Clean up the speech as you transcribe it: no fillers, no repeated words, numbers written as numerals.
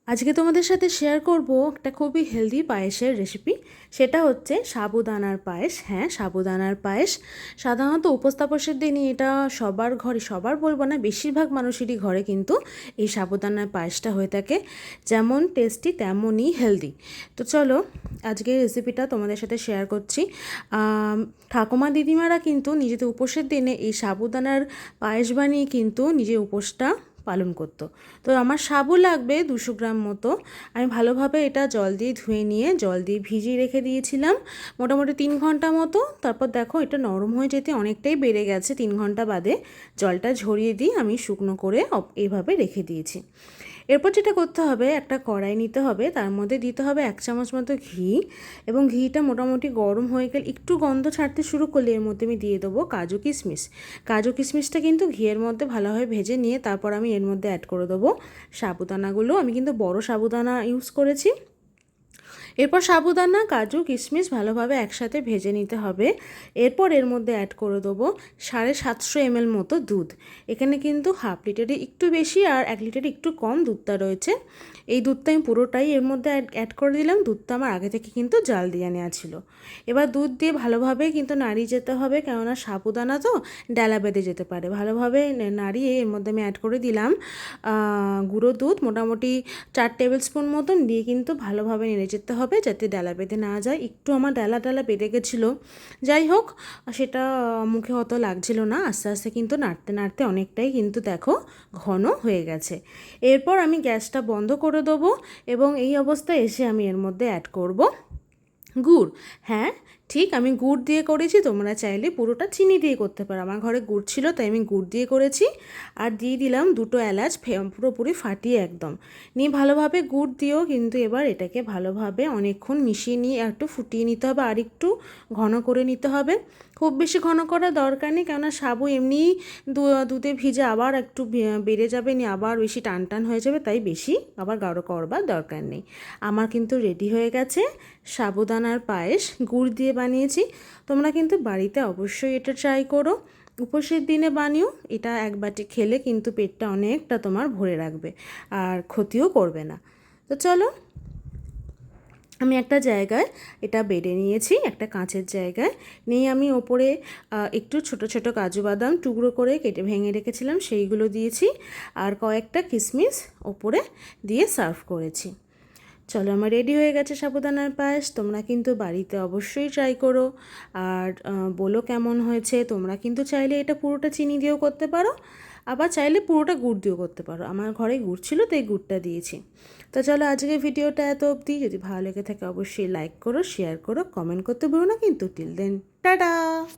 আজকে তোমাদের সাথে শেয়ার করব একটা খুবই হেলদি পায়েসের রেসিপি। সেটা হচ্ছে সাবুদানার পায়েস। হ্যাঁ, সাবুদানার পায়েস সাধারণত উপোস তাপসের দিনই এটা সবার ঘরে, সবার বলবো না, বেশিরভাগ মানুষেরই ঘরে কিন্তু এই সাবুদানার পায়েসটা হয়ে থাকে। যেমন টেস্টি তেমনই হেলদি। তো চলো আজকের রেসিপিটা তোমাদের সাথে শেয়ার করছি। ঠাকুমা দিদিমারা কিন্তু নিজেদের উপোসের দিনে এই সাবুদানার পায়েস বানিয়ে কিন্তু নিজের উপোসটা পালন করতো। তো আমার সাবু লাগবে 200 গ্রাম মতো। আমি ভালোভাবে এটা জল দিয়ে ধুয়ে নিয়ে জল দিয়ে ভিজিয়ে রেখে দিয়েছিলাম মোটামুটি 3 ঘন্টা মতো। তারপর দেখো এটা নরম হয়ে যেতে অনেকটাই বেড়ে গেছে। 3 ঘন্টা বাদে জলটা ঝরিয়ে দিয়ে আমি শুকনো করে এইভাবে রেখে দিয়েছি। এরপর যেটা করতে হবে, একটা কড়াই নিতে হবে, তার মধ্যে দিতে হবে 1 চামচ মতো ঘি, এবং ঘিটা মোটামুটি গরম হয়ে গেলে একটু গন্ধ ছাড়তে শুরু করলে এর মধ্যে আমি দিয়ে দেবো কাজু কিশমিশ। কাজু কিশমিশটা কিন্তু ঘিয়ের মধ্যে ভালোভাবে ভেজে নিয়ে তারপর আমি এর মধ্যে অ্যাড করে দেবো সাবুদানাগুলো। আমি কিন্তু বড় সাবুদানা ইউজ করেছি। এরপর সাবুদানা, কাজু, কিশমিশ ভালোভাবে একসাথে ভেজে নিতে হবে। এরপর এর মধ্যে অ্যাড করে দেবো 750 ml মতো দুধ। এখানে কিন্তু হাফ লিটারে একটু বেশি আর 1 লিটারে একটু কম দুধটা রয়েছে। এই দুধটা আমি পুরোটাই এর মধ্যে অ্যাড করে দিলাম। দুধটা আমার আগে থেকে কিন্তু জাল দিয়ে নেওয়া ছিল। এবার দুধ দিয়ে ভালোভাবে কিন্তু নাড়িয়ে যেতে হবে, কেননা সাবুদানা তো ডালা বেঁধে যেতে পারে। ভালোভাবে নাড়িয়ে এর মধ্যে আমি অ্যাড করে দিলাম গুঁড়ো দুধ, মোটামুটি 4 টেবিল স্পুন মতন দিয়ে কিন্তু ভালোভাবে নেড়ে যেতে হবে যাতে ডালা বেঁধে না যায়। একটু আমার ডালা বেঁধে গেছিলো, যাই হোক সেটা মুখে অত লাগছিল না। আস্তে আস্তে কিন্তু নাড়তে নাড়তে অনেকটাই কিন্তু দেখো ঘন হয়ে গেছে। এরপর আমি গ্যাসটা বন্ধ করে দেবো এবং এই অবস্থায় এসে আমি এর মধ্যে অ্যাড করব গুড়। হ্যাঁ ঠিক, আমি গুড় দিয়ে করেছি। তোমরা চাইলে পুরোটা চিনি দিয়ে করতে পারো। আমার ঘরে গুড় ছিল তাই আমি গুড় দিয়ে করেছি। আর দিয়ে দিলাম 2টো এলাচ পুরোপুরি ফাটিয়ে একদম নিয়ে ভালোভাবে গুড় দিয়েও কিন্তু এবার এটাকে ভালোভাবে অনেকক্ষণ মিশিয়ে নিয়ে একটু ফুটিয়ে নিতে হবে, আর একটু ঘন করে নিতে হবে। খুব বেশি ঘন করার দরকার নেই, কেননা সাবু এমনিই দুধে ভিজে আবার একটু বেড়ে যাবে, নিয়ে আবার বেশি টান টান হয়ে যাবে, তাই বেশি আবার গাঢ় করবার দরকার নেই। আমার কিন্তু রেডি হয়ে গেছে সাবুদানার পায়েস। গুড় দিয়ে বানিয়েছি। তোমরা কিন্তু বাড়িতে অবশ্যই এটা ট্রাই করো। উপোসের দিনে বানিও। এটা এক বাটি খেলে কিন্তু পেটটা অনেকটা তোমার ভরে রাখবে আর ক্ষতিও করবে না। তো চলো, আমি একটা জায়গায় এটা বেড়ে নিয়েছি, একটা কাঁচের জায়গায় নিয়ে আমি ওপরে একটু ছোট ছোট কাজু বাদাম টুকরো করে কেটে ভেঙে রেখেছিলাম, সেইগুলো দিয়েছি, আর কয়েকটা কিশমিশ ওপরে দিয়ে সার্ভ করেছি। চলো, আমার রেডি হয়ে গেছে সাবুদানার পায়েস। তোমরা কিন্তু বাড়িতে অবশ্যই ট্রাই করো আর বলো কেমন হয়েছে। তোমরা কিন্তু চাইলে এটা পুরোটা চিনি দিয়েও করতে পারো, আবার চাইলে পুরোটা গুড় দিয়েও করতে পারো। আমার ঘরে গুড় ছিল তাই গুড়টা দিয়েছি। তো চলো, আজকের ভিডিওটা এত অবধি। যদি ভালো লেগে থাকে অবশ্যই লাইক করো, শেয়ার করো, কমেন্ট করতে ভুলো না কিন্তু। Till then, tata.